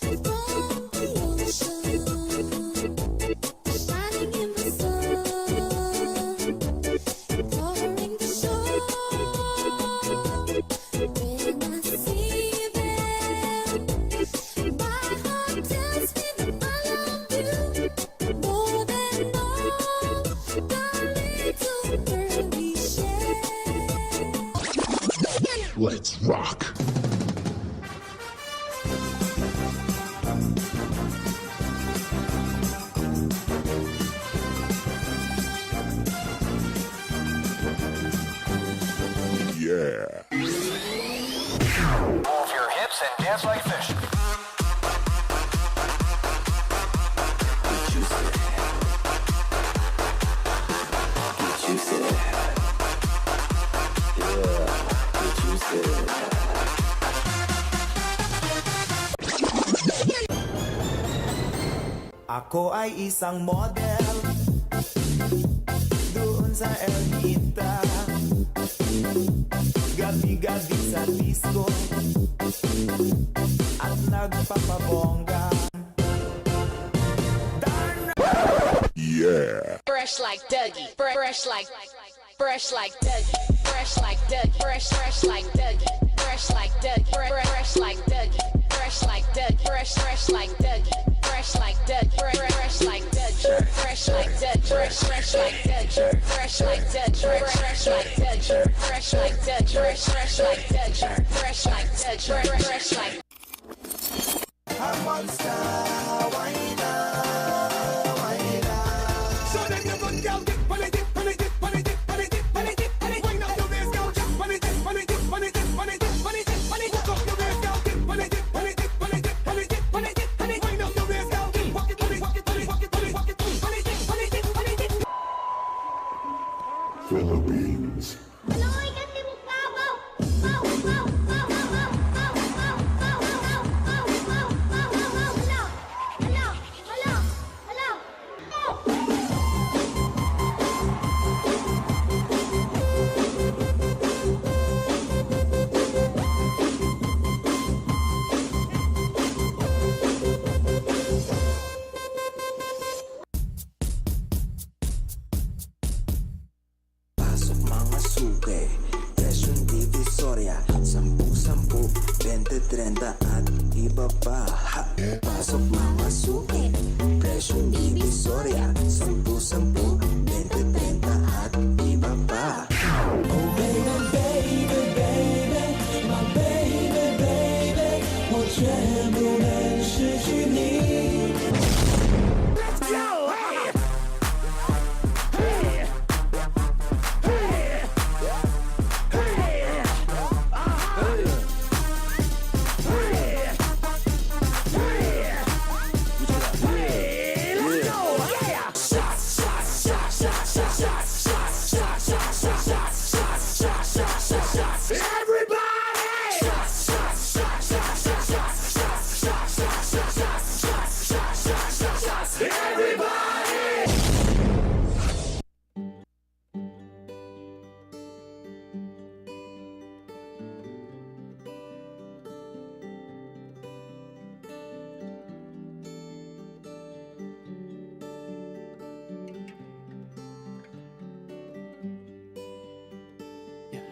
from the ocean, shining in the sun, covering the shore. When I see them, my heart tells me that I love you more than all the little early shades. Let's rock. Yeah. Move your hips and dance like fish. Ako ay isang model doon sa Ermita, gabi-gabi sa disco at nagpapabongga. Yeah. Fresh like Dougie, fresh like Dougie, fresh like Dougie, fresh like Dougie, fresh like Dougie, fresh like Dougie, fresh like Dougie, fresh like Dougie, fresh like Dougie, fresh like Dougie, fresh like Dougie, fresh like Dougie, fresh like Dougie, fresh like Dougie, fresh like Dougie, fresh like Dougie, fresh like Dougie, fresh like. A monster, wine up. So then you go down, dip, pon it, dip, pon it, dip, pon it, dip, pon it, dip, pon it, dip, pon it. Wind up your waist, girl, jump, pon it, dip, pon it, dip, pon it, dip, pon it, dip, pon it, dip, pon it. Hook up your waist, girl, dip, pon it, dip, pon it, dip, pon it, dip, pon it, dip, pon it, dip, pon it. Wind up your waist, girl, walk it, pon it, walk it, pon it, walk it, pon it, walk it, pon it, dip, pon it, dip, pon it, dip. Philippines. 20-30 at iba pa. Ha! Pasok mga suki, presyong divisoria. 10-10, 20-30 at iba pa. Oh baby, baby, baby, my baby, baby, 我绝不能失去你。Let's go! Hey! Hey! Hey! Hey! Let's go! Yeah! Shots, shots, shots, shots, shots, shots, shots, shots, shots, shots, shots, shots, shots, shots, shots, shots. Everybody! Shots, shots, shots, shots, shots, shots, shots, shots, shots, shots, shots, shots, shots, shots, shots, shots. Everybody!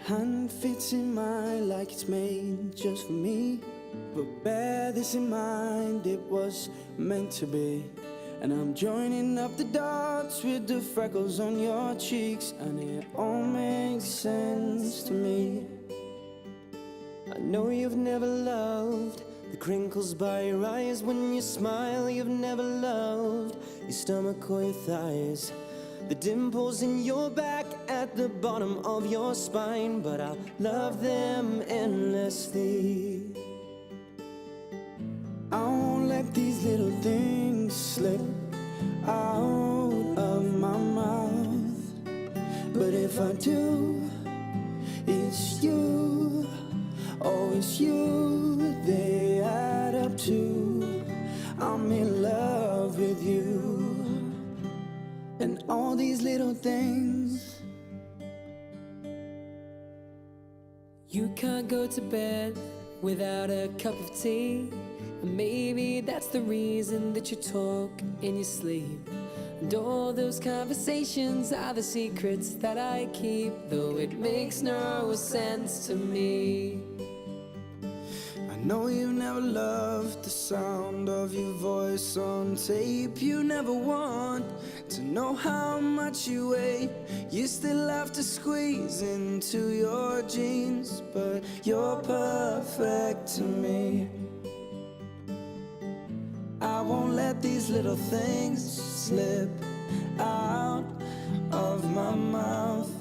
Hand fits in mine like it's made just for me. But bear this in mind, it was meant to be. And I'm joining up the dots with the freckles on your cheeks, and it all makes sense to me. I know you've never loved the crinkles by your eyes when you smile. You've never loved your stomach or your thighs, the dimples in your back at the bottom of your spine, but I'll love them endlessly. I won't let these little things slip out of my mouth, but if I do, it's you, oh it's you, they add up to, I'm in love with you. And all these little things. You can't go to bed without a cup of tea, and maybe that's the reason that you talk in your sleep. And all those conversations are the secrets that I keep, though it makes no sense to me. I know you've never loved the sound of your voice on tape. You never want to know how much you weigh. You still have to squeeze into your jeans, but you're perfect to me. I won't let these little things slip out of my mouth,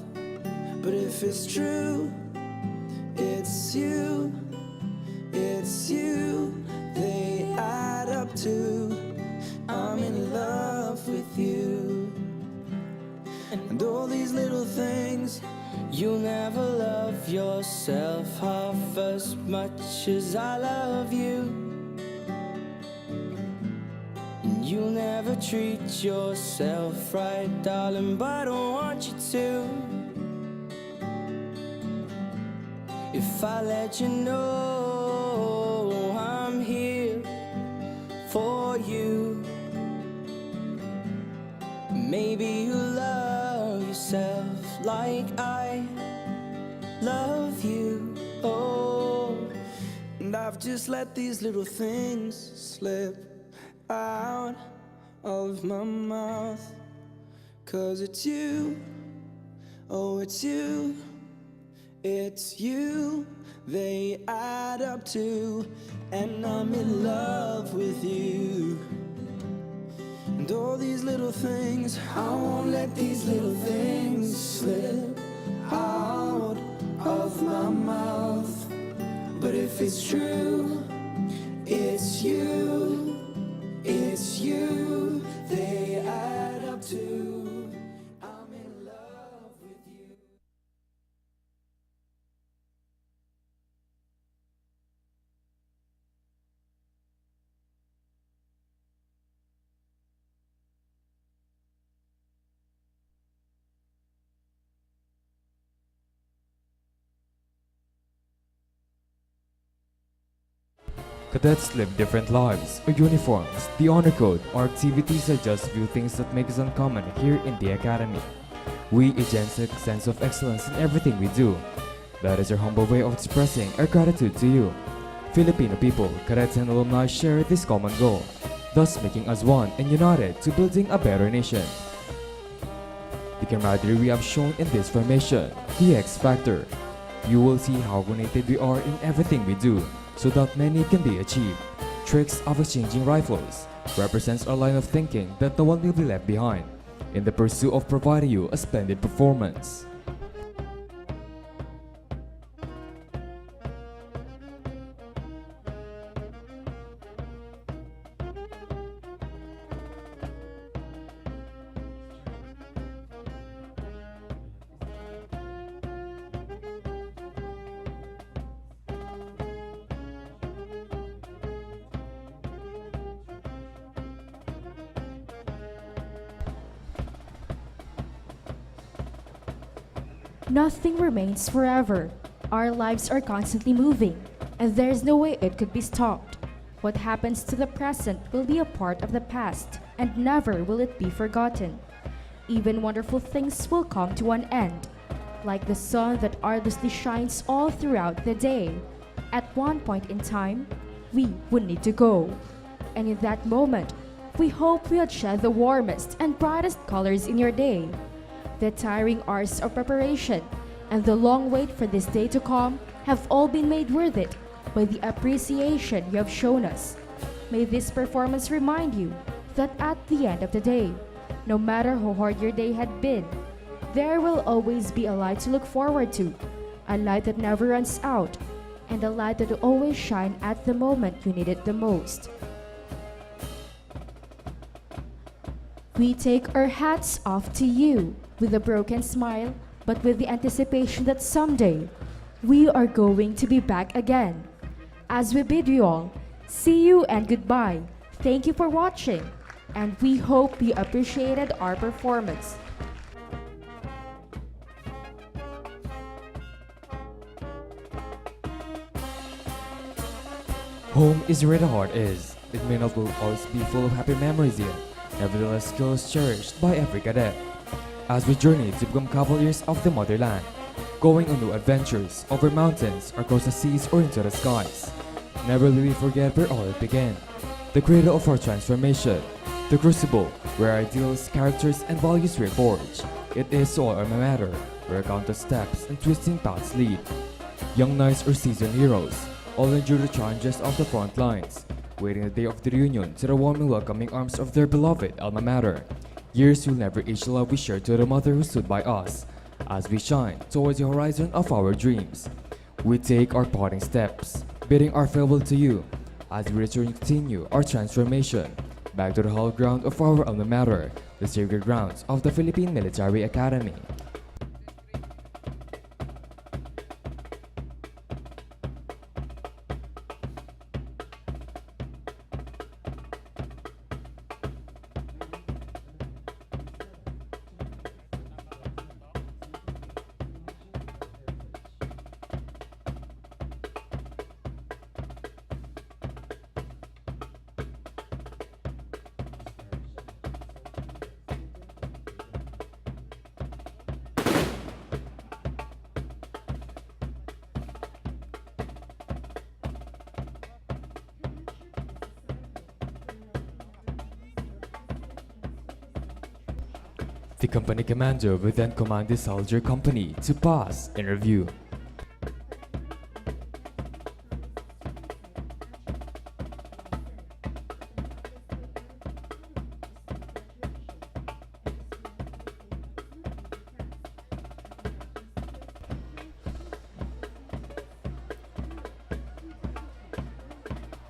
but if it's true, it's you, it's you, they add up to, I'm in love with you. And all these little things. You'll never love yourself half as much as I love you. And you'll never treat yourself right, darling, but I don't want you to. If I let you know I'm here for you, maybe you'll love yourself like I love you. Oh, and I've just let these little things slip out of my mouth, 'cause it's you, oh it's you, it's you, they add up to, and I'm in love with you. And all these little things, I won't let these little things slip out of my mouth. But if it's true, it's you, it's you, they add up to, I'm in love with you. Cadets live different lives. Our uniforms, the honor code, our activities are just few things that make us uncommon here in the Academy. We enhance a sense of excellence in everything we do. That is our humble way of expressing our gratitude to you. Filipino people, cadets and alumni share this common goal, thus making us one and united to building a better nation. The camaraderie we have shown in this formation, the X Factor. You will see how united we are in everything we do, so that many can be achieved. Tricks of exchanging rifles represents our line of thinking that no one will be left behind in the pursuit of providing you a splendid performance. Nothing remains forever. Our lives are constantly moving, and there's no way it could be stopped. What happens to the present will be a part of the past, and never will it be forgotten. Even wonderful things will come to an end, like the sun that arduously shines all throughout the day. At one point in time, we would need to go. And in that moment, we hope we had shed the warmest and brightest colors in your day. The tiring hours of preparation and the long wait for this day to come have all been made worth it by the appreciation you have shown us. May this performance remind you that at the end of the day, no matter how hard your day had been, there will always be a light to look forward to, a light that never runs out, and a light that will always shine at the moment you need it the most. We take our hats off to you with a broken smile, but with the anticipation that someday we are going to be back again. As we bid you all, see you and goodbye. Thank you for watching, and we hope you appreciated our performance. Home is where the heart is. It may not will always be full of happy memories yet, nevertheless skills cherished by every cadet. As we journey to become cavaliers of the motherland, going on new adventures over mountains, across the seas, or into the skies. Never will we forget where all it began. The cradle of our transformation, the crucible where ideals, characters, and values were forged. It is all alma mater, where countless steps and twisting paths lead. Young knights or seasoned heroes all endure the challenges of the front lines, waiting the day of the reunion to the warm and welcoming arms of their beloved alma mater. Years will never age the love we share to the mother who stood by us as we shine towards the horizon of our dreams. We take our parting steps, bidding our farewell to you as we return to continue our transformation back to the hallowed ground of our alma mater, the sacred grounds of the Philippine Military Academy. The company commander will then command the soldier company to pass in review.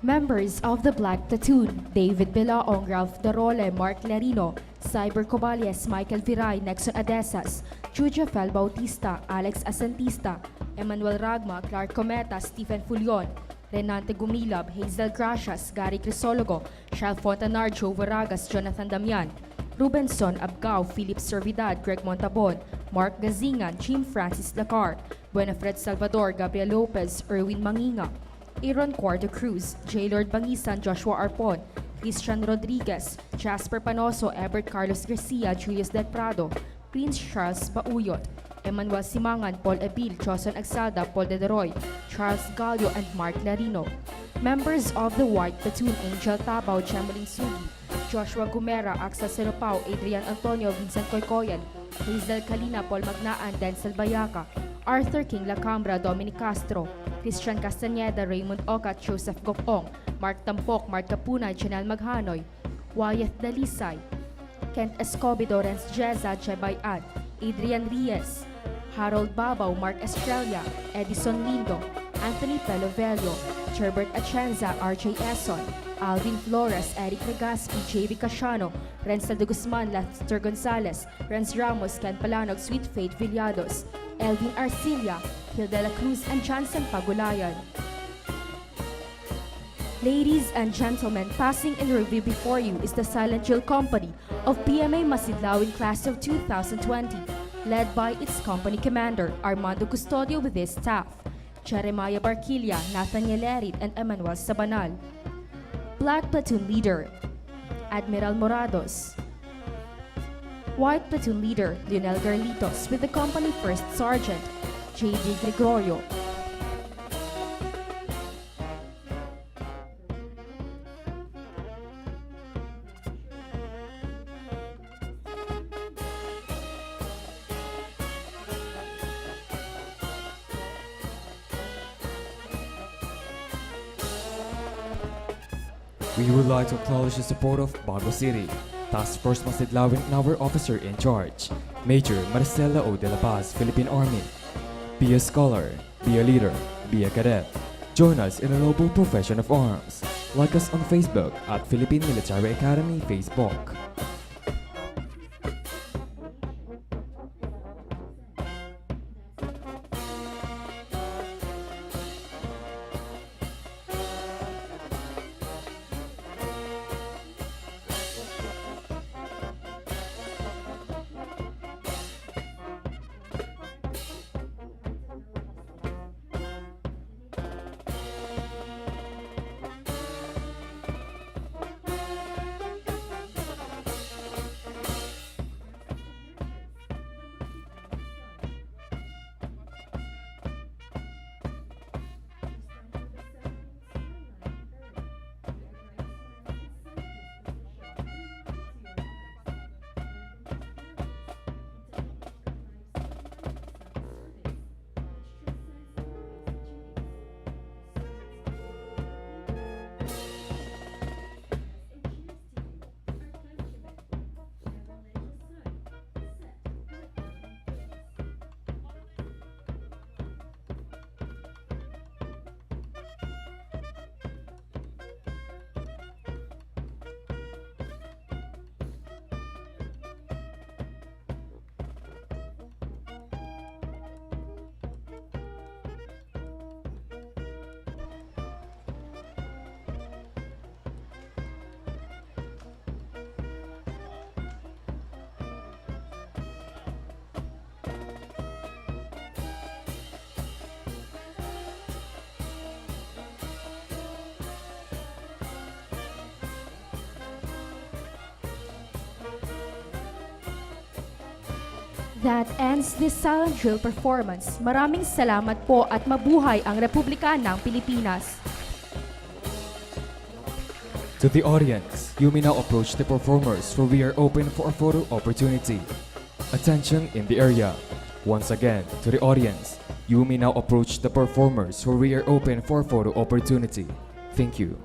Members of the Black Platoon, David Bilaong, Ralph Darole, Mark Larino, Cyber Cobalias, Michael Viray, Nexon Adesas, Julia Fel Bautista, Alex Asantista, Emmanuel Ragma, Clark Cometa, Stephen Fulion, Renante Gumilab, Hazel Gracias, Gary Crisologo, Shal Fontanar, Joe Varagas, Jonathan Damian, Rubenson Abgao, Philip Servidad, Greg Montabon, Mark Gazingan, Jim Francis Lacar, Buenafred Salvador, Gabriel Lopez, Erwin Manginga, Aaron Cordo Cruz, J. Lord Bangisan, Joshua Arpon, Christian Rodriguez, Jasper Panoso, Ebert Carlos Garcia, Julius Del Prado, Prince Charles Bauyot, Emmanuel Simangan, Paul Abil, Joson Agsalda, Paul De Deroy, Charles Gallo, and Mark Larino. Members of the White Platoon: Angel Tabao, Jemeline Sugi, Joshua Gumera, Axel Senopao, Adrian Antonio, Vincent Koykoyan, Hazel Kalina, Paul Magnaan, Denzel Bayaca, Arthur King Lacambra, Dominic Castro, Christian Castañeda, Raymond Ocat, Joseph Gokong, Mark Tampok, Mark Capunay, Janelle Maghanoy, Wyeth Dalisay, Kent Escobedo, Renz Jeza, Jebayad, Adrian Reyes, Harold Babaw, Mark Estrella, Edison Lindo, Anthony Pelovelio, Gerbert Atienza, RJ Eson, Alvin Flores, Eric Legaspi, JV Casiano, Renzel de Guzman, Lester Gonzalez, Renz Ramos, Ken Palanog, Sweet Fate Villados, Elvin Arcilla, Gil de la Cruz, and Johnson Pagulayan. Ladies and gentlemen, passing in review before you is the Silent Drill Company of PMA Masidlawin Class of 2020, led by its company commander, Armando Custodio, with his staff, Jeremiah Barquilla, Nathaniel Erit, and Emmanuel Sabanal. Black Platoon Leader, Admiral Morados. White Platoon Leader, Lionel Garlitos, with the company First Sergeant, J.D. Gregorio. We would like to acknowledge the support of Bago City, Task Force Masidlawin, and our officer in charge, Major Marcela O. de la Paz, Philippine Army. Be a scholar, be a leader, be a cadet. Join us in a noble profession of arms. Like us on Facebook at Philippine Military Academy Facebook. That ends this silent drill performance. Maraming salamat po at mabuhay ang Republika ng Pilipinas. To the audience, you may now approach the performers for we are open for a photo opportunity. Attention in the area. Once again, to the audience, you may now approach the performers for we are open for a photo opportunity. Thank you.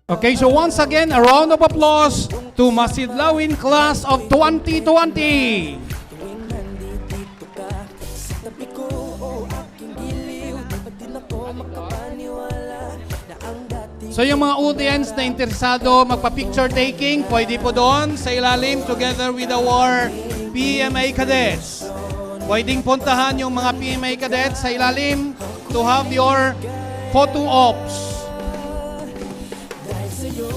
Okay, so once again, a round of applause to Masidlawin Class of 2020. Tuwing nandito ka sa tabi ko o aking giliw, di na ko makapaniwala na ang dati. So yung mga audience na interesado magpa-picture taking, pwede po doon sa ilalim together with our PMA cadets. Pwedeng puntahan yung mga PMA cadets sa ilalim to have your photo ops. Dahil sa'yo